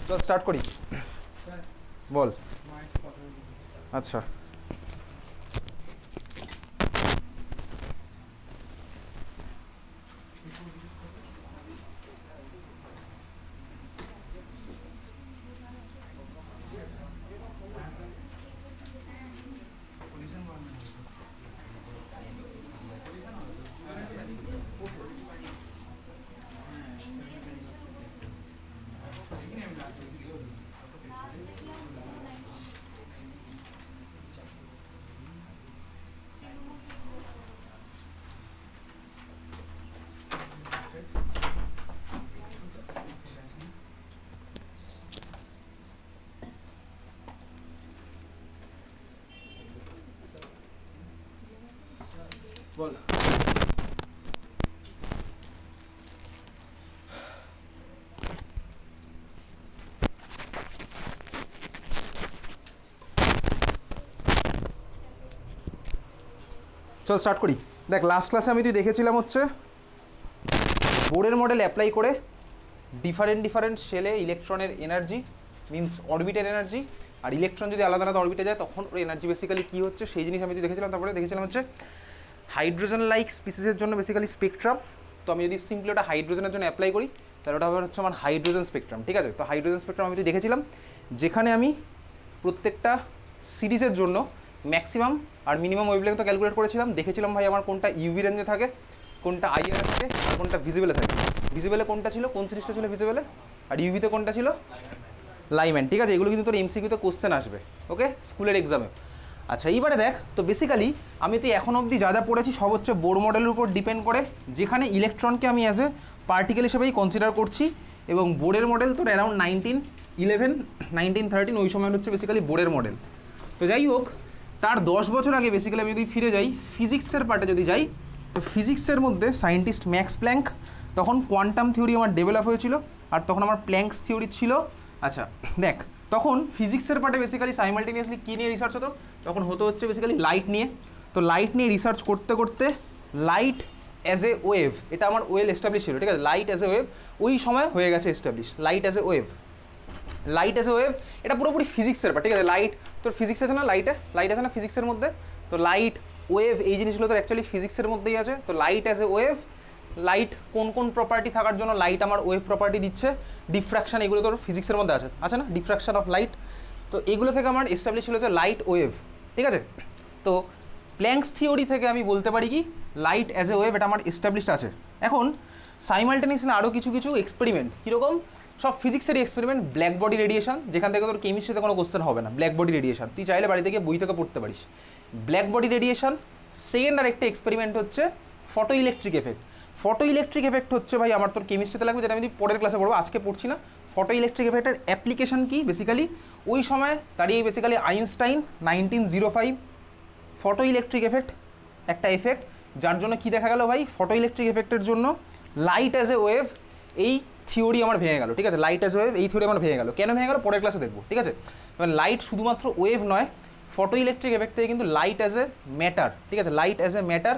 চল স্টার্ট করি। বল। আচ্ছা বল। চল স্টার্ট করি। দেখ লাস্ট ক্লাসে আমি তুই দেখেছিলাম হচ্ছে বোরের মডেল অ্যাপ্লাই করে ডিফারেন্ট শেলে ইলেকট্রনের এনার্জি মিনস অরবিটের এনার্জি, আর ইলেকট্রন যদি আলাদা আলাদা অরবিটে যায় তখন ওর এনার্জি বেসিক্যালি কী হচ্ছে সেই জিনিস আমি দেখেছিলাম। তারপরে দেখেছিলাম হচ্ছে হাইড্রোজেন লাইক স্পিসিসের জন্য বেসিক্যালি স্পেকট্রাম। তো আমি যদি সিম্পলি ওটা হাইড্রোজেনের জন্য অ্যাপ্লাই করি তাহলে ওটা হচ্ছে আমার হাইড্রোজেন স্পেকট্রাম। ঠিক আছে, তো হাইড্রোজেন স্পেকট্রাম আমি দেখেছিলাম যেখানে আমি প্রত্যেকটা সিরিজের জন্য ম্যাক্সিমাম আর মিনিমাম ওয়েভলেংথ ক্যালকুলেট করেছিলাম। দেখেছিলাম ভাই আমার কোনটা ইউভি রেঞ্জে থাকে, কোনটা আইআরে থাকে, আর কোনটা ভিজিবলে থাকে। ভিজিবলে কোনটা ছিল, কোন সিরিজটা ছিল ভিজিবলে, আর ইউভিতে কোনটা ছিল, লাইম্যান। ঠিক আছে, এগুলো কিন্তু তোর এমসিকিউতে কোশ্চেন আসবে, ওকে, স্কুলের এক্সামে। আচ্ছা এইবারে দেখ, তো বেসিক্যালি আমি তো এখন অবধি যা যা পড়েছি সব হচ্ছে বোর মডেলের উপর ডিপেন্ড করে, যেখানে ইলেকট্রনকে আমি অ্যাজ এ পার্টিকেল হিসেবেই কনসিডার করছি। এবং বোরের মডেল তোর অ্যারাউন্ড 1911 1913 ওই সময় হচ্ছে বেসিক্যালি বোরের মডেল। তো যাই হোক, তার 10 বছর আগে বেসিক্যালি আমি যদি ফিরে যাই ফিজিক্সের পার্টে যদি যাই, তো ফিজিক্সের মধ্যে সায়েন্টিস্ট ম্যাক্স প্ল্যাঙ্ক, তখন কোয়ান্টাম থিওরি আমার ডেভেলপ হয়েছিল, আর তখন আমার প্ল্যাঙ্কস থিওরি ছিল। আচ্ছা দেখ, তখন ফিজিক্সের পার্টে বেসিক্যালি সাইমালটেনিয়াসলি কী নিয়ে রিসার্চ হতো, তখন হতো হচ্ছে বেসিক্যালি লাইট নিয়ে। তো লাইট নিয়ে রিসার্চ করতে করতে লাইট অ্যাজ এ ওয়েভ, এটা আমার ওয়েল এস্টাবলিশ ছিল। ঠিক আছে, লাইট অ্যাজ এ ওয়েভ ওই সময় হয়ে গেছে establish, light as a wave. Light as a wave এটা পুরোপুরি ফিজিক্সের পার্ট। ঠিক আছে, লাইট তোর ফিজিক্স আছে না, লাইট আছে না ফিজিক্সের মধ্যে, তো লাইট ওয়েভ এই জিনিসগুলো তোর অ্যাকচুয়ালি ফিজিক্সের মধ্যেই আছে। তো light as a wave, light কোন কোন প্রপার্টি থাকার জন্য লাইট আমার ওয়েভ প্রপার্টি দিচ্ছে, ডিফ্রাকশন, এগুলো তোর ফিজিক্সের মধ্যে আছে না, ডিফ্রাকশন অফ লাইট। তো এগুলো থেকে আমার এস্টাবলিশ হয়েছে লাইট ওয়েভ। ঠিক আছে, তো প্ল্যাঙ্কস থিওরি থেকে আমি বলতে পারি কি লাইট অ্যাজ এ ওয়েভ এটা আমার এস্টাবলিশড আছে। এখন সাইমালটেনিয়াসলি আরও কিছু কিছু এক্সপেরিমেন্ট, কীরকম, সব ফিজিক্সেরই এক্সপেরিমেন্ট। ব্ল্যাক বডি রেডিয়েশন, যেখান থেকে তোর কেমিস্ট্রিতে কোনো কোশ্চেন হবে না, ব্ল্যাক বডি রেডিয়েশন তুই চাইলে বাড়ি থেকে বই থেকে পড়তে পারিস। Black body radiation. সেকেন্ড আর একটা এক্সপেরিমেন্ট হচ্ছে photo electric effect. Photo electric effect হচ্ছে ভাই আমার তোর কেমিস্ট্রিতে লাগবে, যেটা আমি পরের ক্লাসে পড়বো, আজকে পড়ছি না। ফটো ইলেকট্রিক এফেক্টের অ্যাপ্লিকেশন কি, বেসিক্যালি ওই সময় দাঁড়িয়ে basically Einstein 1905 photo electric effect একটা এফেক্ট, যার জন্য কি দেখা গেল ভাই, ফটো ইলেকট্রিক এফেক্টের জন্য লাইট অ্যাজ এ ওয়েভ এই থিওরি আমার ভেঙে গেল। ঠিক আছে, লাইট অ্যাজ ওয়েভ এই থিওরি আমার ভেঙে গেল। কেন ভেঙে গেল পরের ক্লাসে দেখবো। ঠিক আছে, এবার লাইট শুধুমাত্র ওয়েভ নয়, ফটো ইলেকট্রিক এফেক্ট থেকে কিন্তু লাইট অ্যাজ এ ম্যাটার, ঠিক আছে, লাইট অ্যাজ এ ম্যাটার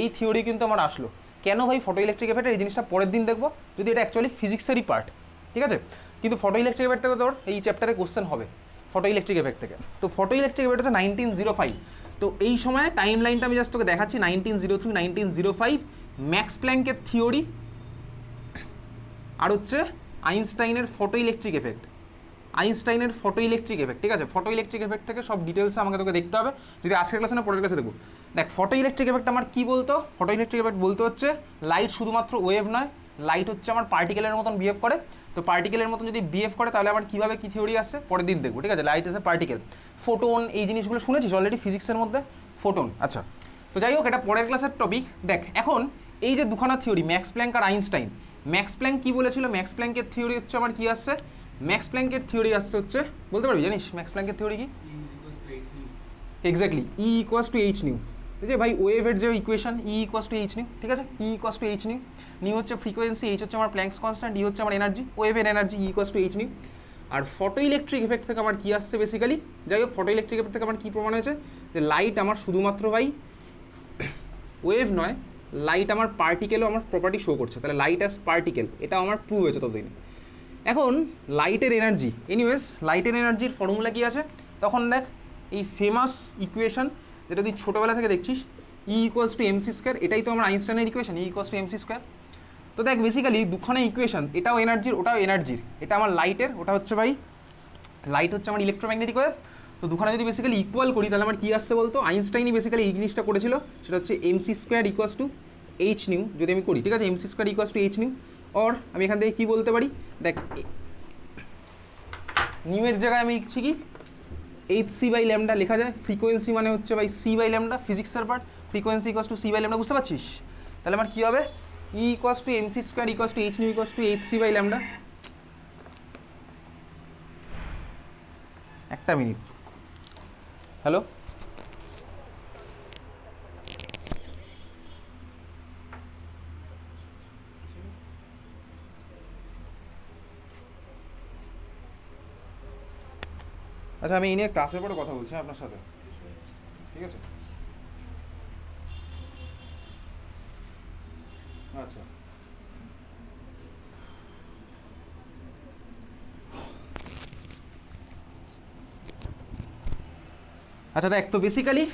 এই থিওরি কিন্তু আমার আসলো। কেন ভাই ফটো ইলেকট্রিক এফেক্ট, এই জিনিসটা পরের দিন দেখবো, যদি এটা অ্যাকচুয়ালি ফিজিক্সেরই পার্ট। ঠিক আছে, কিন্তু ফটো ইলেকট্রিক এফেক্ট থেকে তোর এই চ্যাপ্টারে কোশ্চেন হবে ফটো ইলেকট্রিক এফেক্ট থেকে। তো ফটো ইলেকট্রিক এফেক্ট হচ্ছে 1905। তো এই সময় টাইম লাইনটা আমি জাস্ট তোকে দেখাচ্ছি, 1903 1905 ম্যাক্স প্ল্যাঙ্কের থিওরি, আর হচ্ছে আইনস্টাইনের ফটো ইলেকট্রিক এফেক্ট, আইনস্টাইনের ফটো ইলেকট্রিক এফেক্ট। ঠিক আছে, ফটো ইলেকট্রিক এফেক্ট থেকে সব ডিটেলস আমাকে তোকে দেখতে হবে, যদি আজকের ক্লাসে না পরের ক্লাসে দেখবো। দেখ ফটো ইলেকট্রিক এফেক্ট আমার কী বলতো, ফটো ইলেকট্রিক এফেক্ট বলতে হচ্ছে লাইট শুধুমাত্র ওয়েভ নয়, লাইট হচ্ছে আমার পার্টিকেলের মতন বিহেভ করে। তো পার্টিকেলের মতন যদি বিহেভ করে তাহলে আবার কীভাবে কী থিওরি আসছে পরের দিন দেখবো। ঠিক আছে, light S A particle, photon, এই জিনিসগুলো শুনেছিস অলরেডি ফিজিক্সের মধ্যে, ফোটন। আচ্ছা, তো যাই হোক এটা পরের ক্লাসের টপিক। দেখ এখন এই যে দুখানা থিওরি ম্যাক্স প্ল্যাঙ্ক আর আইনস্টাইন, ম্যাক্স প্ল্যাঙ্ক কী বলেছিল, ম্যাক্স প্ল্যাঙ্কের থিওরি হচ্ছে আমার কী আসছে, ম্যাক্স প্ল্যাঙ্কের থিওরি আসছে হচ্ছে, বলতে পারবি জানিস ম্যাক্স প্ল্যাঙ্কের থিওরি কি? Exactly, E equals to H nu. যে ভাই ওয়েভের যে equation E equals to H nu. ঠিক আছে, E equals to H nu, nu হচ্ছে ফ্রিকোয়েন্সি, এইচ হচ্ছে আমার প্ল্যাঙ্কস কনস্ট্যান্ট, ই হচ্ছে আমার এনার্জি, ওয়েভের energy, E equals to H nu. আর ফটো ইলেকট্রিক এফেক্ট থেকে আমার কী আসছে বেসিক্যালি, যাই হোক ফটো ইলেকট্রিক এফেক্ট থেকে আমার কী প্রমাণ হয়েছে, যে লাইট আমার শুধুমাত্র ভাই ওয়েভ নয়, লাইট আমার পার্টিকেলও আমার প্রপার্টি শো করছে। তাহলে লাইট অ্যাজ পার্টিকেল এটা আমার প্রুভ হয়েছে ততদিন। এখন লাইটের এনার্জি, এনিওয়েজ লাইটের এনার্জির ফর্মুলা কি আছে, তখন দেখ এই ফেমাস ইকুয়েশন যেটা তুই ছোটোবেলা থেকে দেখছিস, ই ইকুয়ালস টু এমসি স্কোয়ার, এটাই তো আমার আইনস্টাইনের equation, E equals to m c square. তো দেখ বেসিক্যালি দুখানা ইকুয়েশন, এটাও এনার্জির ওটাও এনার্জির, এটা আমার লাইটের, ওটা হচ্ছে ভাই লাইট হচ্ছে আমার ইলেকট্রোম্যাগনেটিক ওয়েভ। তো দুখানা যদি বেসিক্যালি ইকুয়াল করি তাহলে আমার কী আসছে বলতো, আইনস্টাইনই বেসিক্যালি এই জিনিসটা করেছিল, সেটা হচ্ছে MC square equals to H new. যদি আমি করি, ঠিক আছে, MC square equals to H new, or আমি এখান থেকে কী বলতে পারি, দেখ নিউয়ের জায়গায় আমি লিখছি কি এইচ সি বাই ল্যামডা লেখা যায়, ফ্রিকোয়েন্সি মানে হচ্ছে ভাই সি বাই ল্যামডা, ফিজিক্সের part, frequency equals to c by lambda, বুঝতে পারছিস? তাহলে আমার কী হবে, E equals to m c square equals to H nu equals to h c by lambda. একটা মিনিট, হ্যালো, আচ্ছা আমি এই নিয়ে ক্লাসের পরে কথা বলছি আপনার সাথে, ঠিক আছে? আচ্ছা আচ্ছা দেখ, তো basically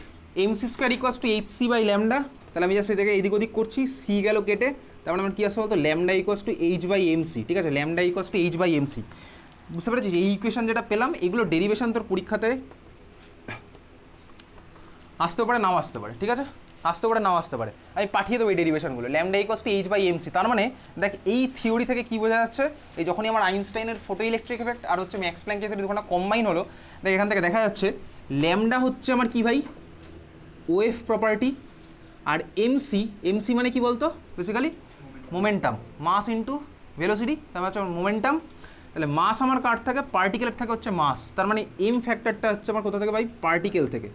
m c square equals to h c by lambda, তাহলে আমি জাস্ট এটাকে এদিক ওদিক করছি, সি গেল কেটে, তারপরে আমার কী আসছে বলতো, lambda equals to H by m c, ঠিক আছে, lambda equals to H by m c. বুঝতে পেরেছিস? এই ইকুয়েশন যেটা পেলাম, এগুলো ডেরিভেশন তোর পরীক্ষাতে আসতেও পারে, নাও আসতে পারে, ঠিক আছে, আসতে পারে নাও আসতে পারে, আমি পাঠিয়ে দেবো এই ডেরিভেশনগুলো, lambda equals to H by MC. তার মানে দেখ এই থিওরি থেকে কী বোঝা যাচ্ছে, এই যখনই আমার আইনস্টাইনের ফটো ইলেকট্রিক এফেক্ট আর হচ্ছে ম্যাক্স প্ল্যাঙ্কের থিওরি দুটো কম্বাইন হলো, দেখ এখান থেকে দেখা যাচ্ছে ল্যামডা হচ্ছে আমার কি ভাই, ওয়েভ প্রপার্টি, আর এমসি, এমসি মানে কি বলতো basically momentum, mass into velocity, তার হচ্ছে মোমেন্টাম। তাহলে মাস আমার কার থাকে, পার্টিকেলের থাকে হচ্ছে মাস, তার মানে এম ফ্যাক্টরটা হচ্ছে আমার কোথা থেকে ভাই, পার্টিকেল থেকে।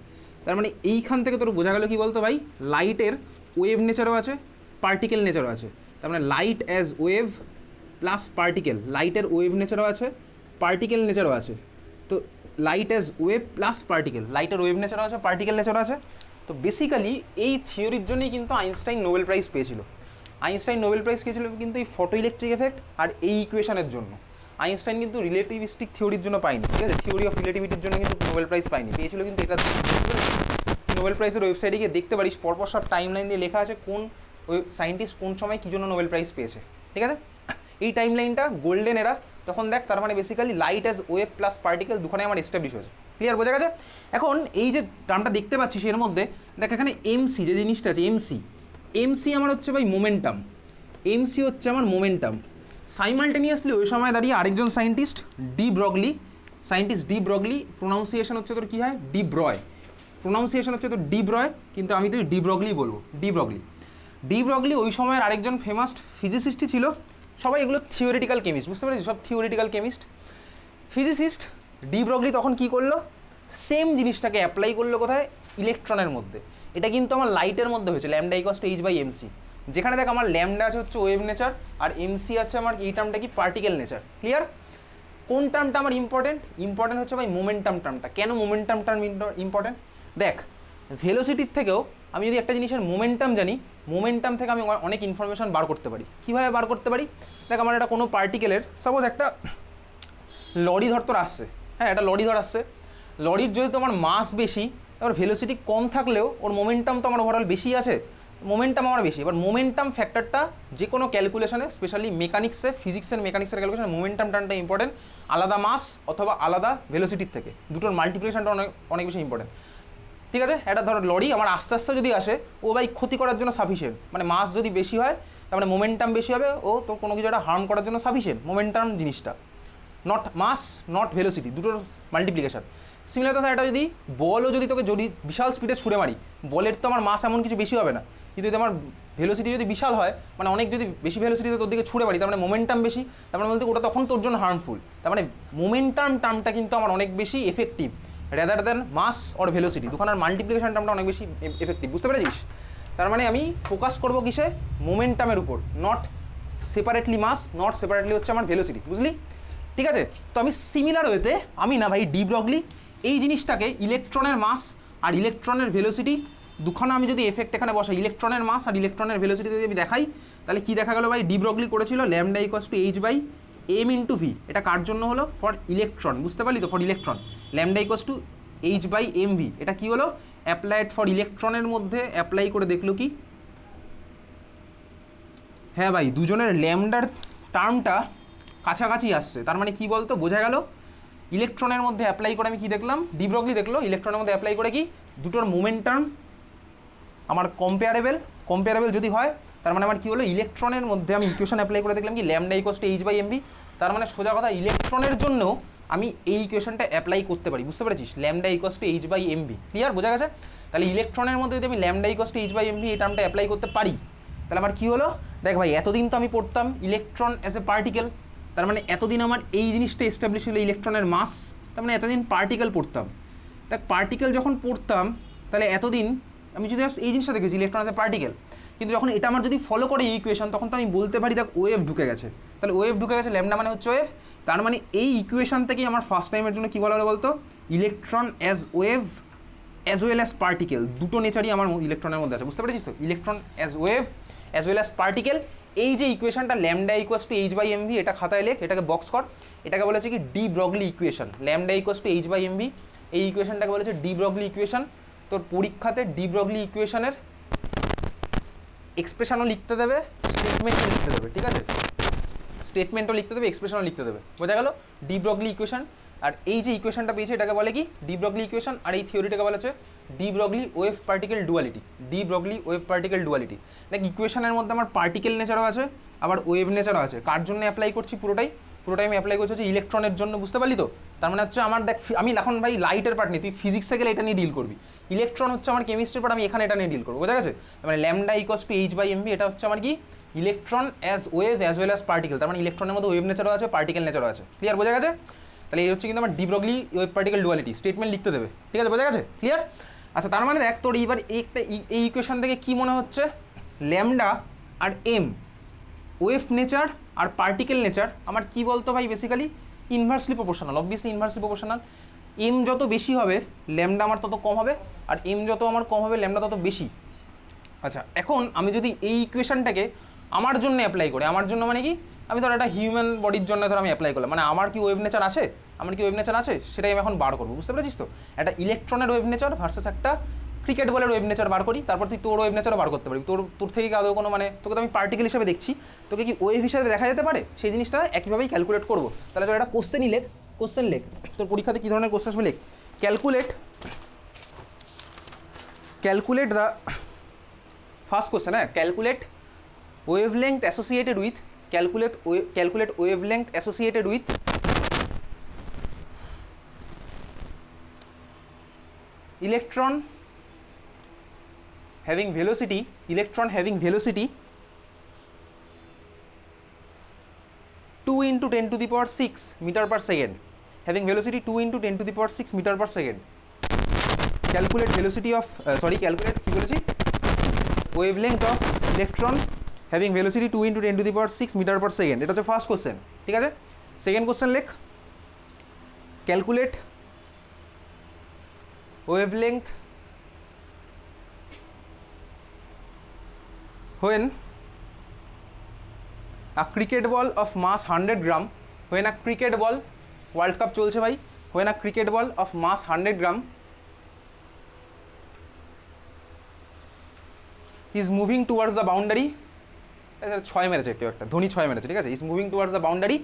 তার মানে এইখান থেকে তোর বোঝা গেল কি বলতো ভাই, লাইটের ওয়েভ নেচারও আছে, পার্টিকেল নেচারও আছে। তার মানে light as wave plus particle, লাইটের ওয়েভ নেচারও আছে, পার্টিকেল নেচারও আছে। তো light as wave plus particle, লাইটের ওয়েভ নেচারও আছে, পার্টিকেল নেচারও আছে। তো বেসিক্যালি এই থিওরির জন্যই কিন্তু আইনস্টাইন নোবেল প্রাইজ পেয়েছিল। আইনস্টাইন নোবেল প্রাইজ পেয়েছিল কিন্তু এই ফটো ইলেকট্রিক এফেক্ট আর এই ইকুয়েশনের জন্য। আইনস্টাইন কিন্তু রিলেটিভিস্টিক থিওরির জন্য পায়নি, ঠিক আছে, থিওরি অফ রিলেটিভিটির জন্য কিন্তু নোবেল প্রাইজ পায়নি, পেয়েছিল কিন্তু এটা। নোবেল প্রাইজের ওয়েবসাইটে গিয়ে দেখতে পারিস, পরপর সব টাইম লাইন দিয়ে লেখা আছে কোন ওই সায়েন্টিস্ট কোন সময় কী জন্য নোবেল প্রাইজ পেয়েছে, ঠিক আছে। এই টাইম লাইনটা গোল্ডেন এরা, তখন দেখ তার মানে basically light as wave plus particle দুখানে আমার এস্টাবলিশ হয়েছে। ক্লিয়ার, বোঝা গেছে? এখন এই যে টার্মটা দেখতে পাচ্ছিস এর মধ্যে দেখ এখানে এমসি যে জিনিসটা আছে, এমসি, এমসি আমার হচ্ছে ভাই মোমেন্টাম, এমসি হচ্ছে আমার মোমেন্টাম। সাইমালটেনিয়াসলি ওই সময় দাঁড়িয়ে আরেকজন scientist de Broglie, scientist de Broglie, pronunciation হচ্ছে তোর কী হয়, ডি ব্রয়, প্রোনাউন্সিয়েশন হচ্ছে তোর ডি ব্রয়, কিন্তু আমি তো ডি ব্রগলি বলবো, ডি ব্রগলি। ডি ব্রগলি ওই সময়ের আরেকজন ফেমাস ফিজিসিস্টই ছিল। সবাই এগুলো থিওরিটিক্যাল কেমিস্ট, বুঝতে পেরেছি, সব theoretical chemist. Physicist de Broglie তখন কী করলো, সেম জিনিসটাকে অ্যাপ্লাই করলো কোথায়, ইলেকট্রনের মধ্যে। এটা কিন্তু আমার লাইটের মধ্যে হয়েছে, lambda equals to H by m c, যেখানে দেখ আমার ল্যামডা আছে হচ্ছে ওয়েভ নেচার, আর এমসি আছে আমার এই টার্মটা কি, পার্টিকেল নেচার। ক্লিয়ার? কোন টার্মটা আমার ইম্পর্টেন্ট, ইম্পর্টেন্ট হচ্ছে ভাই মোমেন্টাম টার্মটা। কেন মোমেন্টাম টার্ম ইম্পর্টেন্ট? দেখ ভেলোসিটির থেকেও আমি যদি একটা জিনিসের মোমেন্টাম জানি, মোমেন্টাম থেকে আমি অনেক ইনফরমেশন বার করতে পারি। কীভাবে বার করতে পারি? দেখ আমার একটা কোনো পার্টিকেলের, সাপোজ একটা লরি ধর তোর আসছে, হ্যাঁ একটা লরি ধর আসছে, লরির যদি তোমার মাস বেশি, এবার ভেলোসিটি কম থাকলেও ওর মোমেন্টাম তো আমার ওভারঅল বেশি আছে, মোমেন্টাম আমার বেশি। এবার মোমেন্টাম ফ্যাক্টরটা যে কোনো ক্যালকুলেশনে, স্পেশালি মেকানিক্সে, ফিজিক্সের মেকানিক্সের ক্যালকুলেশনে মোমেন্টাম টার্মটা ইম্পর্টেন্ট, আলাদা মাস অথবা আলাদা ভেলোসিটির থেকে, দুটোর মাল্টিপ্লিকেশনটা অনেক অনেক বেশি ইম্পর্টেন্ট। ঠিক আছে, একটা ধরো লরি আমার আস্তে আস্তে যদি আসে, ও ভাই ক্ষতি করার জন্য সাফিসিয়েন্ট, মানে মাস যদি বেশি হয় তার মানে মোমেন্টাম বেশি হবে, ও তো কোনো কিছু একটা হার্ম করার জন্য সাফিসিয়েন্ট, মোমেন্টাম জিনিসটা, নট মাস নট ভেলোসিটি, দুটোর মাল্টিপ্লিকেশন। সিমিলার কথা একটা যদি বলও যদি তোকে যদি বিশাল স্পিডে ছুড়ে মারি, বলের তো আমার মাস এমন কিছু বেশি হবে না, কিন্তু যদি আমার ভেলোসিটি যদি বিশাল হয়, মানে অনেক যদি বেশি ভেলোসিটিতে তোর দিকে ছুড়ে মারি, তার মানে মোমেন্টাম বেশি, তার মানে বলতে ওটা তখন তোর জন্য হার্মফুল। তার মানে মোমেন্টাম টার্মটা কিন্তু আমার অনেক বেশি effective rather than mass or velocity, দুখানার মাল্টিপ্লিকেশন টার্মটা অনেক বেশি এফেক্টিভ, বুঝতে পেরেছিস? তার মানে আমি ফোকাস করবো কিসে, মোমেন্টামের উপর, not separately mass, not separately হচ্ছে আমার ভেলোসিটি, বুঝলি? ঠিক আছে, তো আমি সিমিলার ওয়েতে আমি না ভাই ডি ব্রগলি এই জিনিসটাকে ইলেকট্রনের মাস আর ইলেকট্রনের ভেলোসিটি দুখানা আমি যদি এফেক্ট এখানে বসাই, ইলেকট্রনের মাস আর ইলেকট্রনের ভেলোসিটি যদি আমি দেখাই, তাহলে কি দেখা গেল ভাই, ডি ব্রগলি করেছিল lambda equals to H by m into v, এটা কার জন্য হলো? ফর ইলেকট্রন, বুঝতে পারলি তো? For electron lambda equals to H by m v, এটা কি হলো? অ্যাপ্লাইড ফর ইলেকট্রনের মধ্যে অ্যাপ্লাই করে দেখলো কি, হ্যাঁ ভাই দুজনের ল্যামডার টার্মটা কাছাকাছি আসছে। তার মানে কি বলতো, বোঝা গেল ইলেকট্রনের মধ্যে অ্যাপ্লাই করে আমি কি দেখলাম, ডি ব্রগলি দেখলো ইলেকট্রনের মধ্যে অ্যাপ্লাই করে কি দুটোর মোমেন্টাম আমার কম্পেয়ারেবল যদি হয়, তার মানে আমার কি হলো, ইলেকট্রনের মধ্যে আমি ইকুয়েশন অ্যাপ্লাই করে দেখলাম কি lambda equals to H by m v. তার মানে সোজা কথা ইলেকট্রনের জন্য আমি এই ইকুয়েশনটা অ্যাপ্লাই করতে পারি, বুঝতে পেরেছিস? Lambda equals to H by m v, clear, বোঝা গেছে? তাহলে ইলেকট্রনের মধ্যে যদি আমি lambda equals to H by MV এই টার্মটা অ্যাপ্লাই করতে পারি, তাহলে আমার কি হলো, দেখ ভাই এতদিন তো আমি পড়তাম ইলেকট্রন অ্যাজ এ পার্টিকেল, তার মানে এতদিন আমার এই জিনিসটা এস্টাবলিশ হলো ইলেকট্রনের মাস, তার মানে এতদিন পার্টিকেল পড়তাম। দেখ পার্টিকেল যখন পড়তাম তাহলে এতদিন আমি যদি এই জিনিসটা দেখেছি ইলেকট্রন অ্যাজ এ পার্টিকেল, কিন্তু যখন এটা আমার যদি ফলো করে এই ইকুয়েশন, তখন তো আমি বলতে পারি দেখ ওয়েভ ঢুকে গেছে। তাহলে ওয়েভ ঢুকে গেছে, ল্যামডা মানে হচ্ছে ওয়েভ, তার মানে এই ইকুয়েশন থেকেই আমার ফার্স্ট টাইমের জন্য কী বলা হলো বলতো, electron as wave as well as particle, দুটো নেচারই আমার ইলেকট্রনের মধ্যে আছে, বুঝতে পেরেছিস তো? Electron as wave as well as particle, এই যে ইকুয়েশনটা lambda equals to H by MV, এটা খাতায় লেখ, এটাকে বক্স কর, এটাকে বলেছে কি de Broglie equation. Lambda equals to H by MV এই ইকুয়েশনটাকে বলেছে ডি ব্রগলি ইকুয়েশন। তোর পরীক্ষাতে ডি ব্রগলি ইকুয়েশনের এক্সপ্রেশনও লিখতে দেবে, স্টেটমেন্টও লিখতে দেবে, ঠিক আছে? স্টেটমেন্টও লিখতে দেবে, এক্সপ্রেশনও লিখতে দেবে, বোঝা গেল? D Broglie equation. আর এই যে ইকুয়েশনটা পেয়েছে এটাকে বলে কি ডি ব্রগলি ইকুয়েশন, আর এই থিওরিটাকে বলা হচ্ছে D Broglie wave particle duality. D Broglie wave particle duality, দেখ ইকুয়েশনের মধ্যে আমার পার্টিকেল নেচারও আছে আবার ওয়েভ নেচারও আছে। কার জন্য অ্যাপ্লাই করছি? পুরোটাই আমি অ্যাপ্লাই করছি হচ্ছে ইলেকট্রনের জন্য, বুঝতে পারলি তো? তার মানে হচ্ছে আমার দেখ আমি এখন ভাই লাইটের পার্ট নিই, তুই ফিজিক্সে গেলে এটা নিয়ে ডিল করবি, ইলেকট্রন হচ্ছে আমার কেমিস্ট্রির পার্ট, আমি এখানে এটা নিয়ে ডিল করবো, বোঝা গেছে? মানে lambda equals to H by MV, এটা হচ্ছে আমার কি electron as wave as well as particle, তার মানে ইলেকট্রনের মধ্যে ওয়েভ নেচারও আছে পার্টিকেল নেচারও আছে, ক্লিয়ার, বোঝা গেছে? তাহলে এই হচ্ছে কিন্তু আমার D Broglie wave particle duality, statement লিখতে দেবে, ঠিক আছে, বোঝা গেছে, ক্লিয়ার? আচ্ছা তার মানে দেখ তোর এইবার এই ইকুয়েশন থেকে কি মনে হচ্ছে, ল্যামডা আর এম ওয়েভ নেচার আর পার্টিকেল নেচার আমার কি বলতো ভাই, basically inversely proportional, obviously inversely proportional. M যত বেশি হবে ল্যামডা আমার তত কম হবে, আর এম যত আমার কম হবে ল্যামডা তত বেশি। আচ্ছা এখন আমি যদি এই ইকুয়েশনটাকে আমার জন্য অ্যাপ্লাই করি, আমার জন্য মানে কি, আমি ধর একটা হিউম্যান বডির জন্য ধর আমি অ্যাপ্লাই করলাম, মানে আমার কি ওয়েভ নেচার আছে, সেটাই আমি এখন বার করবো, বুঝতে পেরেছিস তো? একটা ইলেকট্রনের ওয়েভ নেচার ভার্সেস একটা ক্রিকেট বলের ওয়েভ নেচার বার করি, তারপর তুই তোর ওয়েভ নেচারও বার করতে পারবি। তোর থেকে কি আদৌ কোনো মানে, তোকে তো আমি পার্টিকেল হিসেবে দেখছি, তোকে কি ওয়েভ হিসেবে দেখা যেতে পারে, সেই জিনিসটা একইভাবেই ক্যালকুলেট করবো। তাহলে তোর একটা কোশ্চেনই লেখ, কোশ্চেন লেখ, তোর পরীক্ষাতে কী ধরনের কোশ্চেন আসবে লেখ। ক্যালকুলেট দ্য ফার্স্ট কোশ্চেন, হ্যাঁ, calculate wavelength associated with, calculate wavelength associated with electron having velocity 2 into 10 to the power 6 meter per second, having velocity 2 into 10 to the power 6 meter per second. Calculate velocity of calculate কি বলেছি, wavelength of electron having velocity 2 into 10 to the power 6 meter per second, এটা হচ্ছে first question, ঠিক আছে? Second question লেখ, calculate wavelength when a cricket ball of mass 100 gram, when a cricket ball, world cup চলছে ভাই, when a cricket ball of mass 100 gram is moving towards the boundary, ছয় মেরেছে একটু, একটা ধোনি ছয় মেরেছে, ঠিক আছে, is moving towards the boundary,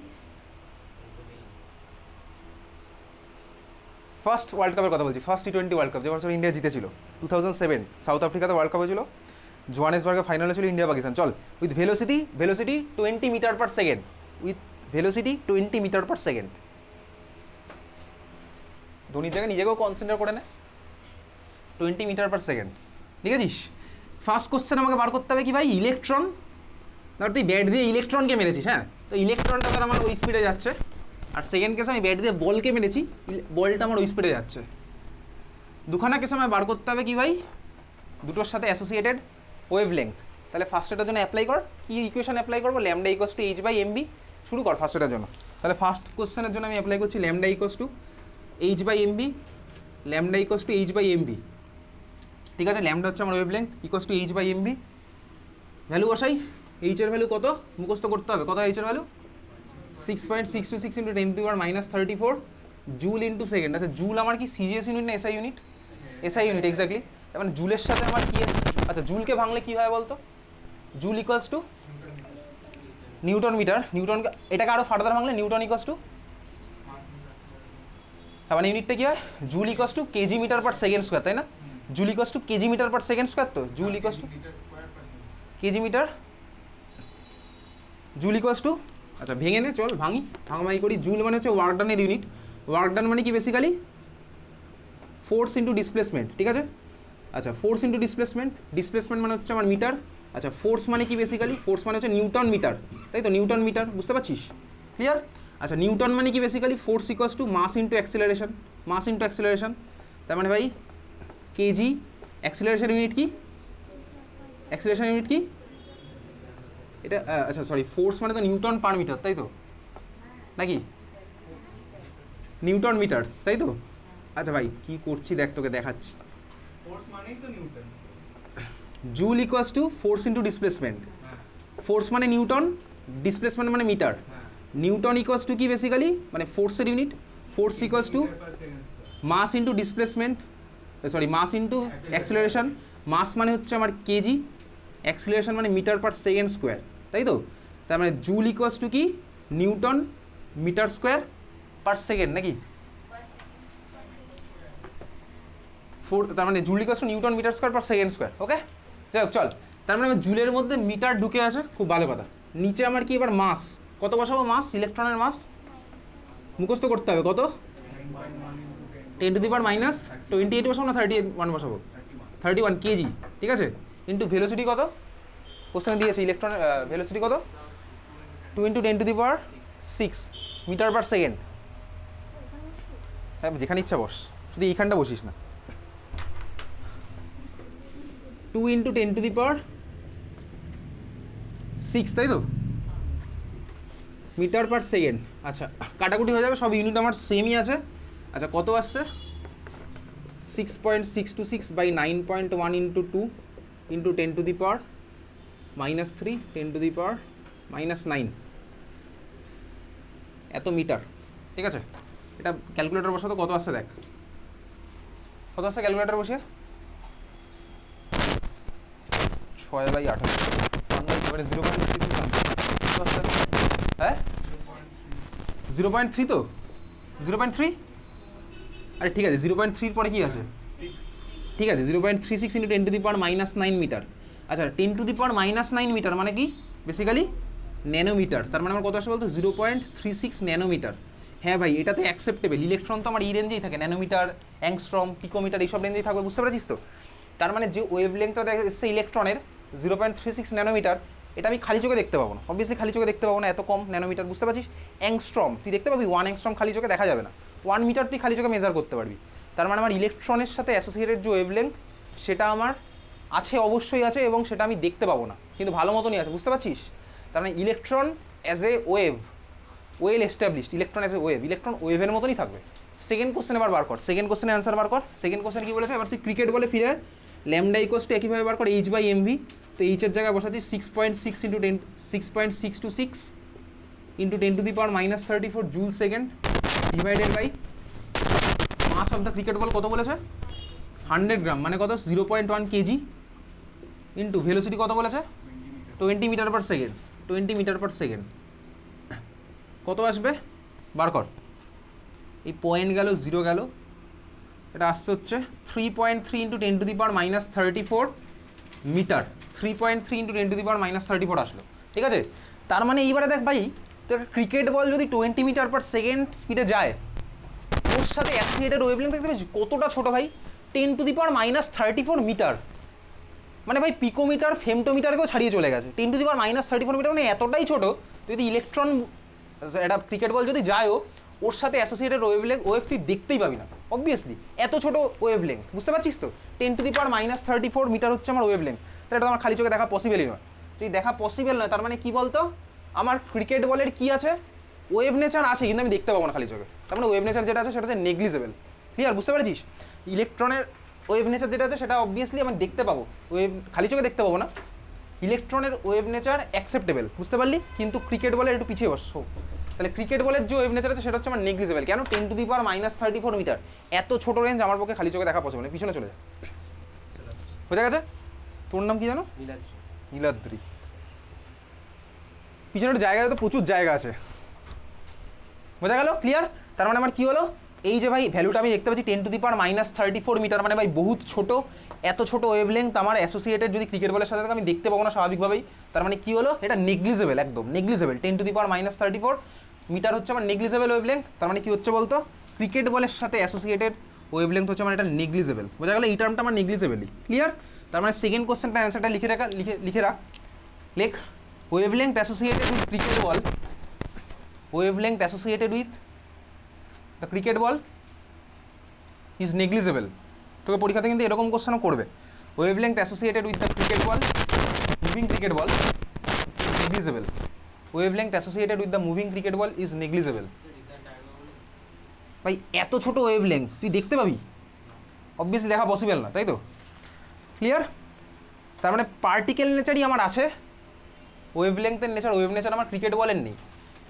first world কাপের কথা বলছি, ফার্স্ট টি20 ওয়ার্ল্ড কাপ যে বছর ইন্ডিয়া জিতেছিল 2007, সাউথ আফ্রিকাতে ওয়ার্ল্ড কাপ হয়েছিল, জোহানেসবার্গে ফাইনাল হয়েছিল ইন্ডিয়া পাকিস্তান, চল, with velocity 20 metre per second, with velocity 20 metre per second, ধোনির জায়গায় নিজেকেও কনসিডার করে নেয়, 20 মিটার পার সেকেন্ড, ঠিক আছে? ফার্স্ট কোশ্চেন আমাকে বার করতে হবে কি ভাই, ইলেকট্রন, ধর তুই ব্যাট দিয়ে ইলেকট্রনকে মেরেছিস, হ্যাঁ, তো ইলেকট্রনটা ধর আমার ওই স্পিডে যাচ্ছে, আর সেকেন্ড কেসে আমি ব্যাট দিয়ে বলকে মেরেছি, বলটা আমার ওই স্পিডে যাচ্ছে। দুখানা কেসে আমায় বার করতে হবে কি ভাই, দুটোর সাথে অ্যাসোসিয়েটেড ওয়েভলেংথ। তাহলে ফার্স্টেটার জন্য অ্যাপ্লাই কর, কি ইকুয়েশন অ্যাপ্লাই করবো, lambda equals to H by m v, শুরু কর ফার্স্টেটার জন্য। তাহলে ফার্স্ট কোশ্চেনের জন্য আমি অ্যাপ্লাই করছি lambda equals to H by MB, lambda equals to H by MB, ঠিক আছে? ল্যামডা হচ্ছে আমার wavelength, equals to H by MB, value বসাই, এইচের ভ্যালু কত মুখস্থ করতে হবে, কত এইচের value 6.626 into 10⁻³ joule into second. আচ্ছা জুল আমার কি সিজিএস ইউনিট না SI unit? SI unit exactly. তার মানে জুলের সাথে আমার কি, আচ্ছা জুলকে ভাঙলে কি হয় বলতো? Joule equals to newton metre. Newton, এটাকে আরো ফার্দার ভাঙলে নিউটন ইকুয়ালস টু, তার মানে ইউনিটটা কি হয়? Joule equals to KG metre per second square, তাই না? Joule equals to KG metre per second square, তো joule equals to KG metre, joule equals to, আচ্ছা ভেঙে নে, চল ভাঙাভাঙি করি। জুল মানে হচ্ছে ওয়ার্ক ডানের ইউনিট। ওয়ার্ক ডান মানে কি বেসিক্যালি ফোর্স ইন্টু ডিসপ্লেসমেন্ট, ঠিক আছে? আচ্ছা ফোর্স ইন্টু ডিসপ্লেসমেন্ট, ডিসপ্লেসমেন্ট মানে হচ্ছে আমার মিটার। আচ্ছা ফোর্স মানে কি বেসিক্যালি? ফোর্স মানে হচ্ছে নিউটন মিটার, তাই তো? নিউটন মিটার, বুঝতে পারছিস? ক্লিয়ার? আচ্ছা নিউটন মানে কি basically? Force equals to mass into acceleration, mass into acceleration. তার মানে ভাই কেজি, অ্যাক্সিলারেশন ইউনিট কি? অ্যাক্সিলারেশন ইউনিট কি এটা? আচ্ছা সরি, ফোর্স মানে তো নিউটন পার মিটার, তাই তো? নাকি নিউটন মিটার, তাই তো? আচ্ছা ভাই কি করছি দেখ, তোকে দেখাচ্ছি। ফোর্স মানেই তো newton. Joule equals to force into displacement. Force মানে নিউটন, ডিসপ্লেসমেন্ট মানে মিটার। নিউটন ইকুয়ালস টু কি বেসিক্যালি? মানে ফোর্সের unit. Force equals to mass into displacement, sorry mass into acceleration. Mass মানে হচ্ছে আমার কেজি, অ্যাক্সিলারেশন মানে মিটার পার সেকেন্ড স্কোয়ার, তাই তো? তার মানে জুল ইকুয়ালস টু কি? Newton metre square per second, নাকি? তার মানে joule equals to newton metre square per second square. ওকে, যাই হোক চল। তার মানে জুলের মধ্যে মিটার ঢুকে আছে, খুব ভালো কথা। নিচে আমার কি এবার মাস কত বসাবো? মাস, ইলেকট্রনের মাস মুখস্থ করতে হবে। কত? 10⁻⁻28 বসাবো না 31 বসাবো? 31 কেজি, ঠিক আছে? ইন্টু ভেলোসিটি কত? কোশ্চেনে দিয়েছে ইলেকট্রনের ভেলোসিটি কত? 2 × 10⁶ মিটার পার সেকেন্ড। হ্যাঁ যেখানে ইচ্ছা বস, শুধু এইখানটা বসিস না। 2 × 10⁶, তাই তো? Metre per second. আচ্ছা কাটাকুটি হয়ে যাবে, সব ইউনিট আমার সেমই আছে। আচ্ছা কত আসছে? 6.626 বাই 9.1 × 2 × 10⁻³ 10⁻⁻9 এত মিটার, ঠিক আছে? এটা ক্যালকুলেটর বসাতো কত আসছে দেখ, কত আসছে ক্যালকুলেটর বসিয়ে? 6/18 এবারে 0.3 হ্যাঁ 0.3 তো 0.3, আরে ঠিক আছে 0.3 পরে কি আছে? ঠিক আছে 0.36 × 10⁻⁻9 মিটার। আচ্ছা 10⁻⁻9 মিটার মানে কি বেসিক্যালি? ন্যানোমিটার। তার মানে আমার কত আসে বলতো? 0.36 ন্যানোমিটার। হ্যাঁ ভাই এটা তো অ্যাকসেপ্টেবল। ইলেকট্রন তো আমার এই রেঞ্জেই থাকে, ন্যানোমিটার, অ্যাংস্ট্রম, পিকোমিটার এইসব রেঞ্জেই থাকবে, বুঝতে পারছিস তো? তার মানে যে ওয়েভ লেন্থটা দেখা যাচ্ছে ইলেকট্রনের 0.36 ন্যানোমিটার, এটা আমি খালি চোখে দেখতে পাবো না, অবভিয়াসলি খালি চোখে দেখতে পাবো না, এত কম ন্যানোমিটার, বুঝতে পারছিস? অ্যাংস্ট্রম তুই দেখতে পাবি, 1 অ্যাংস্ট্রম খালি চোখে দেখা যাবে না, 1 মিটার তুই খালি চোখে মেজার করতে পারবি। তার মানে আমার ইলেকট্রনের সাথে অ্যাসোসিয়েটেড যে ওয়েভ লেন্থ সেটা আমার আছে, অবশ্যই আছে, এবং সেটা আমি দেখতে পাবো না, কিন্তু ভালো মতনই আছে, বুঝতে পারছিস? তার মানে electron as a wave, well established, electron as a wave, electron ওয়েভের মতনই থাকবে। সেকেন্ড কোশ্চেন এবার বার কর, সেকেন্ড কোশ্চেনের অ্যান্সার বার কর। সেকেন্ড কোশ্চেন কি বলেছে? এবার তুই ক্রিকেট বলে ফিরে ল্যামডা ইকুয়ালস টু একইভাবে বার কর h/mv। তো এইচের জায়গায় বসাচ্ছি 6.6 × 10 6.626 × 10⁻⁻34 joule second divided by mass of the cricket ball কত বলেছে? 100 গ্রাম, মানে কত? 0.1 কেজি ইন্টু ভেলোসিটি কত বলেছে? 20 metre per second, 20 metre per second. কত আসবে বার কর। এই পয়েন্ট গেল, জিরো গেল, এটা আসছে হচ্ছে 3.3 × 10⁻34 মিটার। 3.3 × 10⁻34 আসলো, ঠিক আছে? তার মানে এইবারে দেখ ভাই, তো ক্রিকেট বল যদি 20 মিটার পার সেকেন্ড স্পিডে যায়, ওর সাথে অ্যাসোসিয়েটেড ওয়েভলেন্থ দেখতে পাচ্ছিস কতটা ছোট ভাই? 10⁻34 মিটার, মানে ভাই পিকোমিটার, ফেমটোমিটারকেও ছাড়িয়ে চলে গেছে। 10⁻34 মিটার মানে এতটাই ছোট, যদি ইলেকট্রন একটা ক্রিকেট বল যদি যায়ও, ওর সাথে অ্যাসোসিয়েটেড ওয়েভ তুই দেখতেই পাবি না, অবভিয়াসলি এত ছোট ওয়েভ লেন্থ, বুঝতে পারছিস তো? 10⁻34 মিটার হচ্ছে আমার ওয়েভ লেন্থ। তাহলে এটা আমার খালি চোখে দেখা পসিবলই নয়। যদি দেখা পসিবল নয়, তার মানে কি বলতো? আমার ক্রিকেট বলের কি আছে? ওয়েভ নেচার আছে, কিন্তু আমি দেখতে পাবো না খালি চোখে। তার মানে ওয়েভ নেচার যেটা আছে সেটা হচ্ছে নেগলিজেবল। ক্লিয়ার, বুঝতে পারছিস? ইলেকট্রনের ওয়েভ নেচার যেটা আছে সেটা অবভিয়াসলি আমি দেখতে পাবো, ওয়েভ খালি চোখে দেখতে পাবো না, ইলেকট্রনের ওয়েভ নেচার অ্যাকসেপ্টেবল, বুঝতে পারলি, কিন্তু ক্রিকেট বলের একটু পিছিয়ে বসছো। তাহলে ক্রিকেট বলের যে ওয়েভ নেচার আছে সেটা হচ্ছে আমার নেগলিজেবল। কেন? 10⁻³ মিটার, এত ছোট রেঞ্জ আমার পক্ষে খালি চোখে দেখা পসিবল। পিছনে চলে যায়, বোঝা গেছে? তোর নাম কি জানো? নীলাদ্রি। পিছনে একটা জায়গায় তো প্রচুর জায়গা আছে, বোঝা গেল? ক্লিয়ার? তার মানে আমার কি হলো, এই যে ভাই ভ্যালুটা আমি দেখতে পাচ্ছি 10⁻³ মিটার, মানে ভাই বহুত ছোট। এত ছোট ওয়েভলেংথ আমার অ্যাসোসিয়েটেড যদি ক্রিকেট বলের সাথে আমি দেখতে পাবো না স্বাভাবিকভাবেই। তার মানে কি হলো, এটা নেগলিজেবল, একদম নেগলিজেবল। 10⁻³ মিটার হচ্ছে আমার নেগলিজেবল ওয়েভলেংথ। তার মানে কি হচ্ছে বলতো, ক্রিকেট বলের সাথে অ্যাসোসিয়েটেড ওয়েভলেংথ হচ্ছে আমার এটা নেগলিজেবল, বোঝা গেল? এই টার্মটা আমার নেগলিজেবলই। ক্লিয়ার? তার মানে সেকেন্ড কোশ্চেনটা অ্যান্সারটা লিখে রাখ। লেখ, wavelength associated with cricket ball, wavelength associated with the cricket ball is negligible. তোকে পরীক্ষাতে কিন্তু এরকম কোশ্চেনও করবে, wavelength associated with the cricket ball, moving cricket ball negligible, wavelength associated with the moving cricket ball is negligible. ভাই এত ছোট wavelength তুই দেখতে পাবি? অবভিয়াসলি দেখা পসিবল না, তাই তো? ক্লিয়ার? তার মানে পার্টিকেল নেচারই আমার আছে, ওয়েভলেংথের নেচার, ওয়েভ নেচার আমার ক্রিকেট বলের নেই।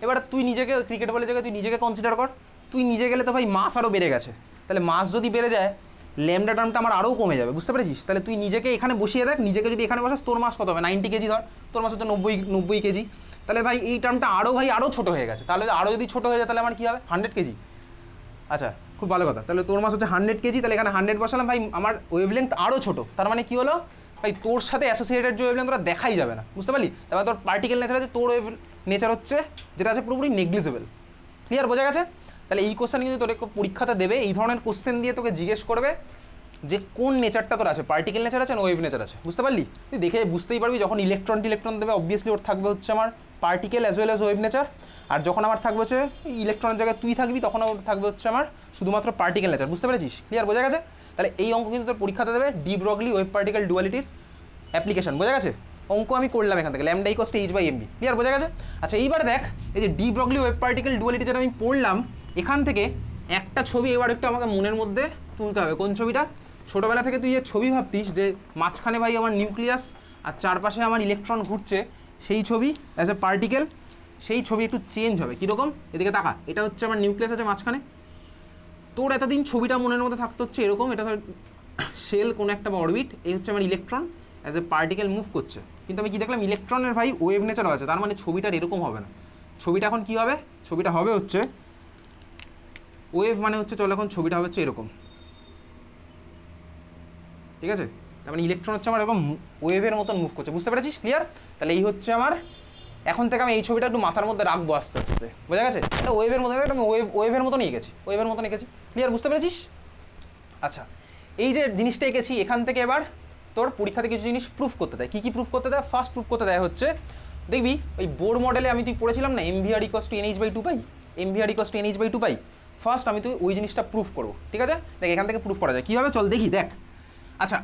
এবার তুই নিজেকে ক্রিকেট বলের জায়গায় তুই নিজেকে কনসিডার কর, তুই নিজে গেলে তো ভাই মাস আরও বেড়ে গেছে। তাহলে মাস যদি বেড়ে যায়, ল্যামডা টার্মটা আমার আরও কমে যাবে, বুঝতে পেরেছিস? তাহলে তুই নিজেকে এখানে বসিয়ে দেখ, নিজেকে যদি এখানে বসাস তোর মাস কত হবে? 90 কেজি ধর, তোর মাস হচ্ছে 90 কেজি। তাহলে ভাই এই টার্মটা আরও ছোটো হয়ে গেছে। তাহলে আরও যদি ছোটো হয়ে যায় তাহলে আমার কী হবে? 100 কেজি। আচ্ছা, খুব ভালো কথা। তাহলে তোর মাস হচ্ছে 100 কেজি, তাহলে এখানে 100 বসালাম, ভাই আমার ওয়েভলেংথ আরও ছোটো। তার মানে কী হলো ভাই, তোর সাথে অ্যাসোসিয়েটেড যে ওয়েভলেংথ তোরা দেখাই যাবে না, বুঝতে পারলি? তারপরে তোর পার্টিকেল নেচার আছে, তোর ওয়েভ নেচার হচ্ছে যেটা আছে পুরোপুরি নেগলিজেবল। ক্লিয়ার? বোঝা গেছে? তাহলে এই কোশ্চেন কিন্তু তোর পরীক্ষাতে দেবে, এই ধরনের কোশ্চেন দিয়ে তোকে জিজ্ঞেস করবে যে কোন নেচারটা তোর আছে, পার্টিকেল নেচার আছে না ওয়েভ নেচার আছে, বুঝতে পারলি? তুই দেখে বুঝতেই পারবি, যখন ইলেকট্রন দেবে অবভিয়াসলি ওর থাকবে হচ্ছে আমার particle as well as wave nature. আর যখন আমার থাকবে হচ্ছে ইলেকট্রনের জায়গায় তুই থাকবি, তখন ওর থাকবে হচ্ছে আমার শুধুমাত্র পার্টিকেল নেচার, বুঝতে পেরেছিস? ক্লিয়ার? বোঝা গেছে? তাহলে এই অঙ্ক কিন্তু তোর পরীক্ষাতে দেবে, ডি ব্রগলি ওয়েভ পার্টিকেল ডুয়ালিটির অ্যাপ্লিকেশন, বোঝা গেছে? অঙ্ক আমি করলাম এখান থেকে, lambda equals two h/mv। Clear? বোঝা গেছে? আচ্ছা, এইবার দেখ, এই যে D Broglie wave particle duality যেটা আমি পড়লাম, এখান থেকে একটা ছবি এবার একটু আমাকে মনের মধ্যে তুলতে হবে। কোন ছবিটা? ছোটোবেলা থেকে তুই যে ছবি ভাবতিস যে মাঝখানে ভাই আমার নিউক্লিয়াস আর চারপাশে আমার ইলেকট্রন ঘুরছে, সেই ছবি অ্যাজ এ পার্টিকেল, সেই ছবি একটু চেঞ্জ হবে। কীরকম? এদিকে তাকা, এটা হচ্ছে আমার নিউক্লিয়াস আছে মাঝখানে। তোর এতদিন ছবিটা মনের মধ্যে থাকতে হচ্ছে এরকম, এটা ধর শেল কোনো একটা বা অরবিট, এই হচ্ছে আমার electron as a particle move করছে। কিন্তু আমি কি দেখলাম, ইলেকট্রনের ভাই ওয়েভ নেচারও আছে। তার মানে ছবিটার এরকম হবে না, ছবিটা এখন কি হবে? ছবিটা হবে হচ্ছে ওয়েভ, মানে হচ্ছে চলো এখন ছবিটা হবে হচ্ছে এরকম, ঠিক আছে? তার মানে ইলেকট্রন হচ্ছে আমার এরকম ওয়েভের মতন মুভ করছে, বুঝতে পেরেছিস? ক্লিয়ার? তাহলে এই হচ্ছে আমার, এখন থেকে আমি এই ছবিটা একটু মাথার মধ্যে রাখবো আস্তে আস্তে, বোঝা গেছে? এটা ওয়েভের মতো, আমি ওয়েভের মতো নিয়ে গেছি, ওয়েভের মতো এঁকেছি। ক্লিয়ার? বুঝতে পেরেছিস? আচ্ছা, এই যে জিনিসটা এঁকেছি, এখান থেকে এবার তোর পরীক্ষাতে কিছু জিনিস প্রুফ করতে দেয়। কী কী প্রুফ করতে দেয়? ফার্স্ট প্রুফ করতে দেয় হচ্ছে, দেখবি ওই বোর মডেলে আমি তুই পড়েছিলাম না MVR = NH/2π, MVR = NH/2π। First আমি তুই ওই জিনিসটা প্রুফ করবো, ঠিক আছে? দেখ এখান থেকে প্রুফ করা যায় কীভাবে, চল দেখি। দেখ, আচ্ছা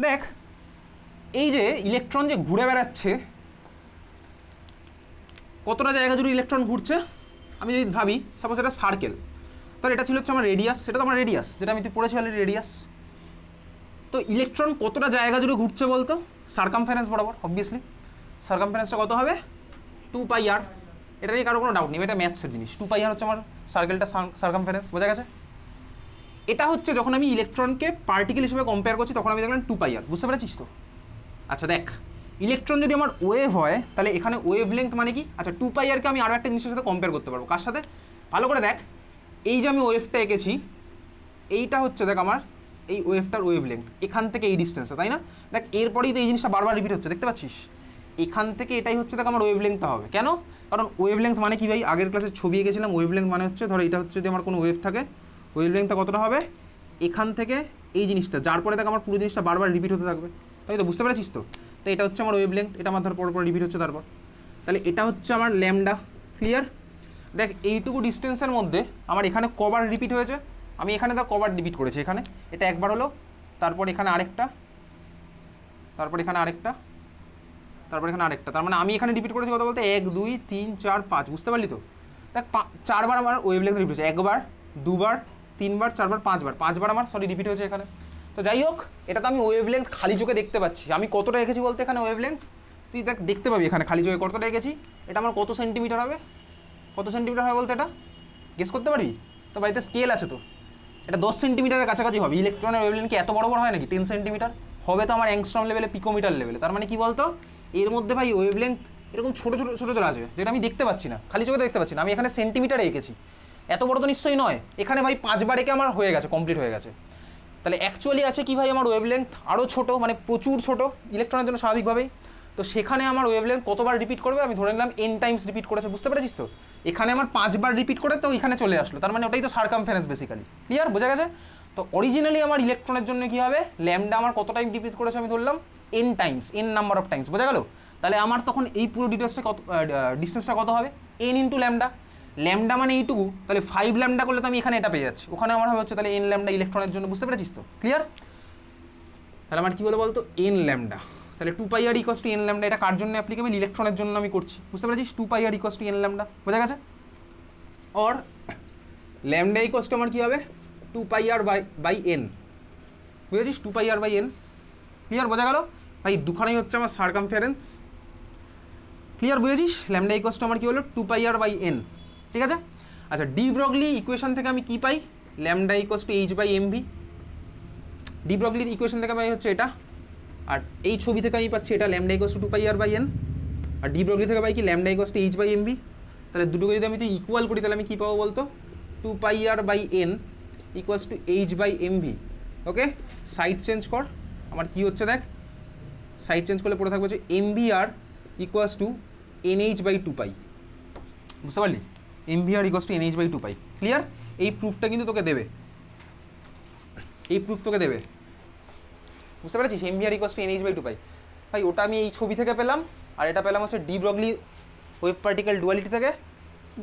দেখ, এই যে ইলেকট্রন যে ঘুরে বেড়াচ্ছে, কতটা জায়গা জুড়ে ইলেকট্রন ঘুরছে আমি যদি ভাবি, সাপোজ এটা সার্কেল, তাহলে এটা ছিল হচ্ছে আমার রেডিয়াস, সেটা তো আমার রেডিয়াস, যেটা আমি তুই পড়েছি অলরেডি রেডিয়াস। তো ইলেকট্রন কতটা জায়গা জুড়ে ঘুরছে বলতো? সার্কামফারেন্স বরাবর, অবভিয়াসলি সার্কামফারেন্সটা কত হবে? 2πr। এটা নিয়ে কারো কোনো ডাউট নেই, এটা ম্যাথসের জিনিস। 2πr হচ্ছে আমার সার্কেলটা সার্কামফারেন্স, বোঝা গেছে? এটা হচ্ছে যখন আমি ইলেকট্রনকে পার্টিকেল হিসেবে কম্পেয়ার করছি, তখন আমি দেখলাম 2πr, বুঝতে পেরেছিস তো? আচ্ছা দেখ, ইলেকট্রন যদি আমার ওয়েভ হয়, তাহলে এখানে ওয়েভ লেংথ মানে কি? আচ্ছা 2πrকে আমি আরও একটা জিনিসের সাথে কম্পেয়ার করতে পারবো, কার সাথে? ভালো করে দেখ, এই যে আমি ওয়েভটা এঁকেছি, এইটা হচ্ছে দেখ আমার এই ওয়েভটার ওয়েভ লেংথ, এখান থেকে এই ডিস্টেন্সটা, তাই না? দেখ এরপরেই তো এই জিনিসটা বারবার রিপিট হচ্ছে, দেখতে পাচ্ছিস? এখান থেকে এটাই হচ্ছে দেখ আমার ওয়েভ লেংথটা হবে। কেন? কারণ ওয়েভ লেংথ মানে কি ভাই, আগের ক্লাসে ছবি এঁকেছিলাম, ওয়েভ লেংথ মানে হচ্ছে ধরো এটা হচ্ছে যদি আমার কোনো ওয়েভ থাকে, ওয়েভ লেংথটা কতটা হবে? এখান থেকে এই জিনিসটা, যার পরে দেখ আমার পুরো জিনিসটা বারবার রিপিট হতে থাকবে, তাই তো? বুঝতে পেরেছিস তো? তো এটা হচ্ছে আমার ওয়েভ লেংথ, এটা আমার ধর পর রিপিট হচ্ছে তারপর, তাহলে এটা হচ্ছে আমার ল্যামডা। ক্লিয়ার? দেখ এইটুকু ডিস্টেন্সের মধ্যে আমার এখানে কবার রিপিট হয়েছে, আমি এখানে দেখ কবার রিপিট করেছি, এখানে এটা একবার হলো, তারপর এখানে আরেকটা, তারপর এখানে আরেকটা, তারপর এখানে আরেকটা। তার মানে আমি এখানে রিপিট করেছি কথা বলতে 1 2 3 4 5, বুঝতে পারলি তো? দেখ 4বার আমার ওয়েভ লেংথ রিপিট হয়েছে, একবার, দুবার, তিনবার, চারবার, পাঁচবার আমার রিপিট হয়েছে এখানে। তো যাই হোক, এটা তো আমি ওয়েভ লেংথ খালি চোখে দেখতে পাচ্ছি। আমি কতটা রেখেছি বলতে এখানে ওয়েভ লেংথ তুই দেখ দেখতে পাবি এখানে খালি জায়গায় কতটা রেখেছি, এটা আমার কত সেন্টিমিটার হবে, কত সেন্টিমিটার হবে বলতে এটা গেস করতে পারবি? তো বাড়িতে স্কেল আছে তো, এটা 10 সেন্টিমিটারের কাছাকাছি হবে। ইলেকট্রনের ওয়েভলেন্থ কি এত বড় বড় হয় নাকি? 10 সেন্টিমিটার হবে তো আমার অ্যাংস্ট্রম লেভেলে, পিকোমিটার লেভেলে। তার মানে কি বলতো, এর মধ্যে ভাই ওয়েভলেন্থ এরকম ছোট ছোট ছোট ছোট আছে, যেটা আমি দেখতে পাচ্ছি না, খালি চোখে দেখতে পাচ্ছি না। আমি এখানে সেন্টিমিটারে এঁকেছি, এত বড় তো নিশ্চয়ই নয়। এখানে ভাই 5 বার এঁকে আমার হয়ে গেছে, কমপ্লিট হয়ে গেছে। তাহলে অ্যাকচুয়ালি আছে কি ভাই, আমার ওয়েভলেন্থ আরও ছোট, মানে প্রচুর ছোট ইলেকট্রনের জন্য স্বাভাবিকভাবেই। তো সেখানে আমার ওয়েভলেন্থ কতবার রিপিট করবে, আমি ধরে নিলাম n টাইমস রিপিট করেছে, বুঝতে পেরেছিস তো? এখানে আমার 5 বার রিপিট করে তো এখানে চলে আসলো, তার মানে ওটাই তো সার্কামফারেন্স বেসিক্যালি। ক্লিয়ার, বোঝা গেছে? তো অরিজিনালি আমার ইলেকট্রনের জন্য কি হবে, ল্যামডা আমার কত টাইম রিপিট করেছে আমি ধরলাম n Times, n number of Times, বোঝা গেল? তাহলে আমার তখন এই পুরো ডিটেলসটা কত, ডিস্টেন্সটা কত হবে, n ইন্টু ল্যামডা। ল্যামডা মানে এইটুকু, তাহলে 5 ল্যামডা করলে তো আমি এখানে এটা পেয়ে যাচ্ছি, ওখানে আমার হবে হচ্ছে তাহলে n ল্যামডা ইলেকট্রনের জন্য, বুঝতে পেরেছিস তো? ক্লিয়ার? তাহলে আমার কি হলো বলতো, n ল্যামডা। তাহলে 2πr equals to n lambda, এটা কার জন্য অ্যাপ্লিকেবল, ইলেকট্রনের জন্য আমি করছি, বুঝতে পেরেছিস? 2πr equals to n lambda, বোঝা গেছে? অর ল্যামডা ইকুয়ালস টু আমার কি হবে, 2πr বাই n, বুঝেছিস? 2πr by n। ক্লিয়ার, বোঝা গেল? ভাই দুখানেই হচ্ছে আমার সার্কামফারেন্স। ক্লিয়ার, বুঝেছিস? ল্যামডা ইকুয়ালস টু আমার কি হলো, 2πr বাই n, ঠিক আছে? আচ্ছা, ডি ব্রগলি ইকুয়েশন থেকে আমি কি পাই, lambda equals to h by mv। De ব্রগলির ইকুয়েশন থেকে পাই হচ্ছে এটা, আর এই ছবি থেকে আমি পাচ্ছি এটা lambda equals to 2πr by n, আর ডি ব্রগলি থেকে পাই কি lambda equals to h by mv। তাহলে দুটোকে যদি আমি ইকুয়াল করি তাহলে আমি কী পাবো বলতো, 2πr by n equals to h by mv। Okay, side change কর, আমার কি হচ্ছে দেখ, সাইড চেঞ্জ করলে পড়ে থাকবে হচ্ছে mvr equals to nh by 2π, বুঝতে পারলি? mvr equals to nh by 2π। Clear? এই প্রুফটা কিন্তু তোকে দেবে, এই প্রুফ তোকে দেবে, বুঝতে পেরেছিস? mvr equals to nh by 2π। ভাই ওটা আমি এই ছবি থেকে পেলাম, আর এটা পেলাম হচ্ছে D Broglie wave particle duality থেকে।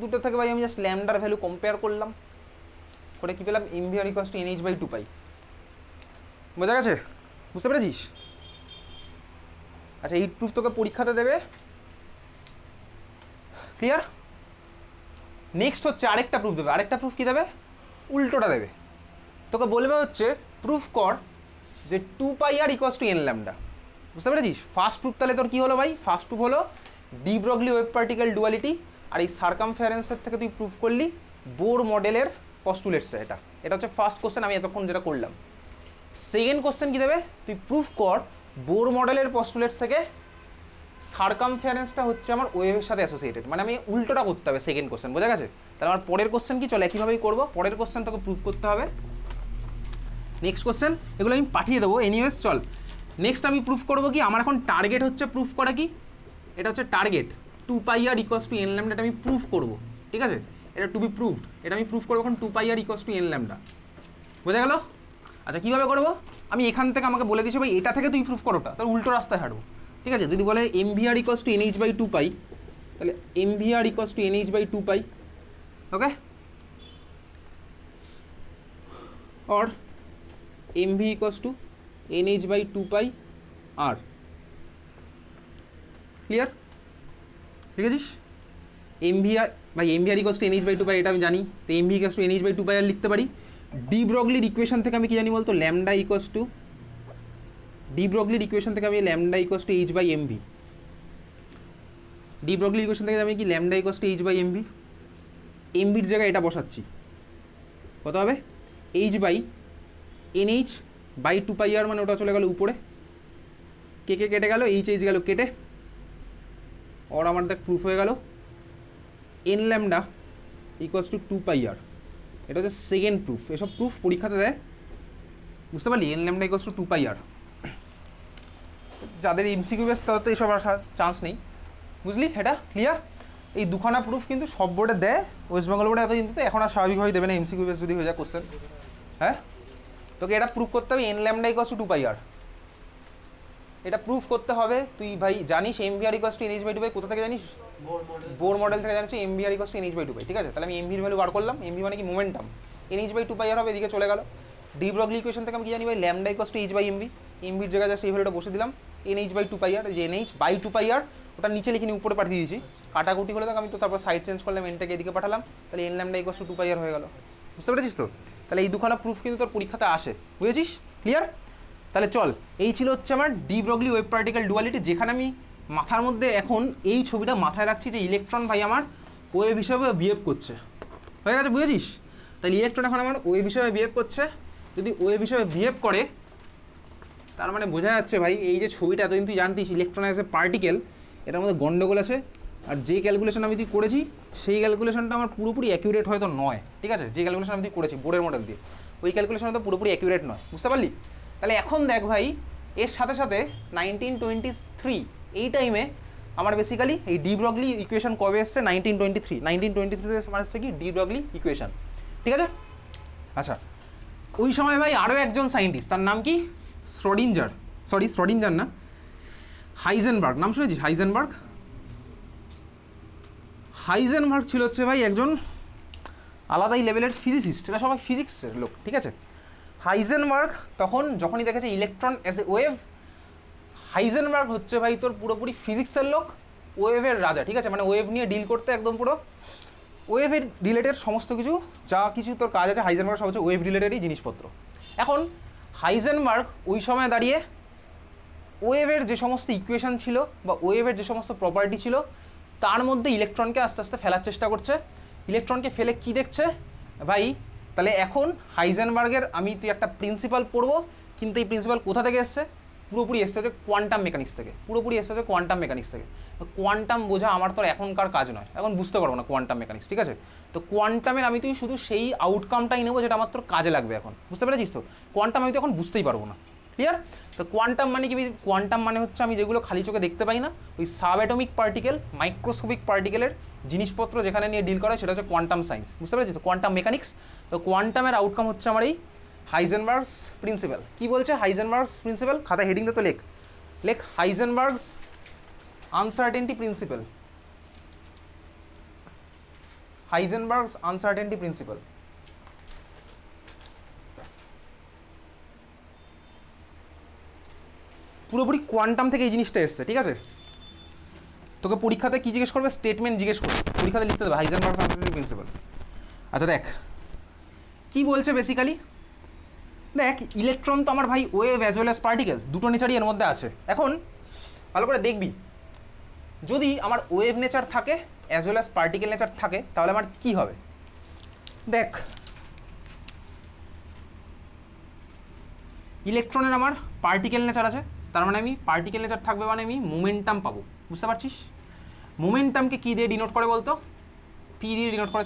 দুটো থেকে ভাই আমি জাস্ট ল্যামডার ভ্যালু কম্পেয়ার করলাম, করে কি পেলাম, mvr equals to nh by 2π। বোঝা গেছে? বুঝতে পেরেছিস? আচ্ছা, এই প্রুফ তোকে পরীক্ষাতে দেবে। ক্লিয়ার? নেক্সট হচ্ছে আরেকটা প্রুফ দেবে, আরেকটা প্রুফ কি দেবে, উল্টোটা দেবে। তোকে বলবে হচ্ছে প্রুফ কর যে 2πr equals to n lambda, বুঝতে পেরেছিস? ফার্স্ট প্রুফ তাহলে তোর কি হলো ভাই, ফার্স্ট প্রুফ হলো de Broglie wave particle duality, আর এই সার্কামফারেন্সের থেকে তুই প্রুফ করলি বোর মডেলের পস্টুলেটসটা। এটা এটা হচ্ছে ফার্স্ট কোশ্চেন, আমি এতক্ষণ যেটা করলাম। সেকেন্ড কোশ্চেন কি দেবে, তুই প্রুফ কর বোর মডেলের পস্টুলেটস থেকে সার্কামফারেন্সটা হচ্ছে আমার ওয়েভের সাথে অ্যাসোসিয়েটেড, মানে আমি উল্টোটা করতে হবে সেকেন্ড কোশ্চেন, বোঝা গেছে? তাহলে আমার পরের কোশ্চেন কি, চল একইভাবেই করবো। পরের কোশ্চেন তোকে প্রুফ করতে হবে, নেক্সট কোশ্চেন এগুলো আমি পাঠিয়ে দেবো এনিওয়েজ। চল নেক্সট আমি প্রুফ করবো কি, আমার এখন টার্গেট হচ্ছে প্রুফ করা কি, এটা হচ্ছে target 2πr equals to n lambda, এটা আমি প্রুফ করবো, ঠিক আছে? এটা টু বি প্রুভড, এটা আমি প্রুফ করবো এখন 2πr equals to n lambda, বোঝা গেল? আচ্ছা, কীভাবে করবো, আমি এখান থেকে আমাকে বলে দিচ্ছি ভাই এটা থেকে তুই প্রুফ করোটা, তার উল্টো রাস্তায় হাঁটবো, ঠিক আছে? যদি বলে mvr equals to nh by 2π, তাহলে mvr equals to nh by 2π, okay? or mv equals to nh by 2π r। Clear? ঠিক আছিস? mvr ভাই mvr equals to nh by 2π এটা আমি জানি, তো mv equals to nh by 2π আর লিখতে পারি। ডি ব্রগলির ইকুয়েশন থেকে আমি কি জানি বলতো, ল্যামডা ইকুয়ালস টু, ডি ব্রগলির ইকুয়েশন থেকে আমি lambda equals to h by mv, de ব্রগলির ইকুয়েশন থেকে আমি কি lambda equals to h by mv, mvর জায়গায় এটা বসাচ্ছি, কত হবে, h by nh by 2πr, মানে ওটা চলে গেল উপরে, কে কে কেটে গেল, h গেল কেটে, ওর আমার দেখ প্রুফ হয়ে গেল n lambda equals to 2πr। এটা হচ্ছে সেকেন্ড প্রুফ, এসব প্রুফ পরীক্ষাতে দেয়, বুঝতে পারলি? n lambda equals to 2πr। যাদের এমসিকিউ বেস তাদের তো এসব আসার চান্স নেই, বুঝলি? এটা ক্লিয়ার? এই দুখানা প্রুফ কিন্তু সব বোর্ডে দেয়, ওয়েস্ট বেঙ্গল বোর্ডে এত কিন্তু এখন আর স্বাভাবিকভাবে দেবে না এমসিকিউ বেস যদি হয়ে যায় কোশ্চেন। হ্যাঁ, তোকে এটা প্রুফ করতে হবে n lambda equals to 2πr, এটা প্রুফ করতে হবে। তুই ভাই জানিস mvr equals to nh by 2π, কোথা থেকে জানিস? বোর মডেল থেকে জানিস mvr equals to nh by 2π, ঠিক আছে? তাহলে আমি mv এর ভ্যালু বার করলাম, mv মানে কি মোমেন্টাম, nh বাই 2πr হবে, এদিকে চলে গেল। ডি ব্রগলি ইকুয়েশন থেকে আমি কি জানি ভাই, lambda equals to h by mv, mvর জায়গায় জাস্ট এই ভ্যালুটা বসে দিলাম, nh বাই 2πr, যে nh বাই 2πr ওটা নিচে লিখিনি উপরে পাঠিয়ে দিয়েছি, কাটাকুটি হলে তো আমি তো তারপর সাইড চেঞ্জ করলাম, এনটাকে এদিকে পাঠালাম, তাহলে n lambda equals to 2πr হয়ে গেল, বুঝতে পেরেছিস তো? তাহলে এই দুখানা প্রুফ কিন্তু তোর পরীক্ষাতে আসে, বুঝেছিস? ক্লিয়ার? তাহলে চল, এই ছিল হচ্ছে আমার D Broglie wave particle duality, যেখানে আমি মাথার মধ্যে এখন এই ছবিটা মাথায় রাখছি যে ইলেকট্রন ভাই আমার ওয়েভ হিসাবে বিহেভ করছে, হয়ে গেছে, বুঝেছিস? তাহলে ইলেকট্রন এখন আমার ওয়েভ হিসাবে বিহেভ করছে। যদি ওয়েভ হিসাবে বিহেভ করে তার মানে বোঝা যাচ্ছে ভাই এই যে ছবিটা এতদিন তুই জানতিস ইলেকট্রন অ্যাজ এ পার্টিকেল, এটার মধ্যে গন্ডগোল আছে। আর যে ক্যালকুলেশন আমি তুই করেছি সেই ক্যালকুলেশনটা আমার পুরোপুরি অ্যাকিউরেট হয়তো নয়, ঠিক আছে? যে ক্যালকুলেশন আমি তুই করেছি বোর্ডের মডেল দিয়ে, ওই ক্যালকুলেশন তো পুরোপুরি অ্যাকিউরেট নয়, বুঝতে পারলি? তাহলে এখন দেখ ভাই, এর সাথে সাথে 1923 এই টাইমে আমার বেসিক্যালি এই ডি ব্রগলি ইকুয়েশন কবে এসছে? 1923 মানে হচ্ছে কি ডি ব্রগলি ইকুয়েশন, ঠিক আছে? আচ্ছা, ওই সময় ভাই আরও একজন সায়েন্টিস্ট, তার নাম কি? শ্রোডিঞ্জার না, হাইজেনবার্গ, নাম শুনেছিস? হাইজেনবার্গ ছিল হচ্ছে ভাই একজন আলাদাই লেভেলের ফিজিসিস্ট, এটা সবাই ফিজিক্সের লোক, ঠিক আছে? হাইজেনবার্গ তখন যখনই দেখেছে electron as a wave, Heisenberg হচ্ছে ভাই তোর পুরোপুরি ফিজিক্সের লোক, ওয়েভের রাজা, ঠিক আছে? মানে ওয়েভ নিয়ে ডিল করতে একদম পুরো ওয়েভের রিলেটেড সমস্ত কিছু যা কিছু তোর কাজ আছে হাইজেনবার্গ সব হচ্ছে ওয়েভ রিলেটেডই জিনিসপত্র। এখন হাইজেনবার্গ ওই সময় দাঁড়িয়ে ওয়েভের যে সমস্ত ইকুয়েশন ছিল বা ওয়েভের যে সমস্ত প্রপার্টি ছিল তার মধ্যে ইলেকট্রনকে আস্তে আস্তে ফেলার চেষ্টা করছে। ইলেকট্রনকে ফেলে কি দেখছে ভাই? তাহলে এখন হাইজেনবার্গের আমি তুই একটা প্রিন্সিপাল পড়বো, কিন্তু এই প্রিন্সিপাল কোথা থেকে এসছে? পুরোপুরি এসছে হচ্ছে কোয়ান্টাম মেকানিক্স থেকে, কোয়ান্টাম বোঝা আমার তোর এখনকার কাজ নয়, এখন বুঝতে পারবো না কোয়ান্টাম মেকানিক্স, ঠিক আছে? তো কোয়ান্টামের আমি তুই শুধু সেই আউটকামটাই নেবো যেটা আমার তোর কাজে লাগবে। এখন বুঝতে পেরেছিস তো? কোয়ান্টাম আমি তো এখন বুঝতেই পারবো না, ক্লিয়ার? তো কোয়ান্টাম মানে কি? কোয়ান্টাম মানে হচ্ছে আমি যেগুলো খালি চোখে দেখতে পাই না, ওই সাব অ্যাটমিক পার্টিকেল, মাইক্রোস্কোপিক পার্টিকেলের জিনিসপত্র যেখানে নিয়ে ডিল করা সেটা হচ্ছে কোয়ান্টাম সায়েন্স, বুঝতে পেরেছিস তো? Quantum mechanics. তো কোয়ান্টামের আউটকাম হচ্ছে আমার এই হাইজেনবার্গস প্রিন্সিপাল। কি বলছে হাইজেনবার্গস প্রিন্সিপাল? খাতায় হেডিং দে তো, লেখ Heisenberg's uncertainty principle. Heisenberg's uncertainty principle. পুরোপুরি কোয়ান্টাম থেকে এই জিনিসটা এসছে, ঠিক আছে? তোকে পরীক্ষাতে কি জিজ্ঞেস করবে? স্টেটমেন্ট জিজ্ঞেস করবে, পরীক্ষাতে লিখতে দেবে হাইজেনবার্গস আনসার্টেনটি প্রিন্সিপাল। আচ্ছা দেখ কি বলছে বেসিক্যালি, দেখ ইলেকট্রন তো আমার ভাই wave as well as particle দুটো নেচারই এর মধ্যে আছে। এখন ভালো করে দেখবি, যদি আমার ওয়েভ নেচার থাকে as well as particle nature থাকে তাহলে আমার কি হবে? দেখ ইলেকট্রনের আমার পার্টিকেল নেচার আছে, তার মানে আমি পার্টিকেল নেচার থাকবে মানে আমি মোমেন্টাম পাবো, বুঝতে পারছিস? মোমেন্টামকে কি দিয়ে ডিনোট করে বলতো? পি দিয়ে ডিনোট করে।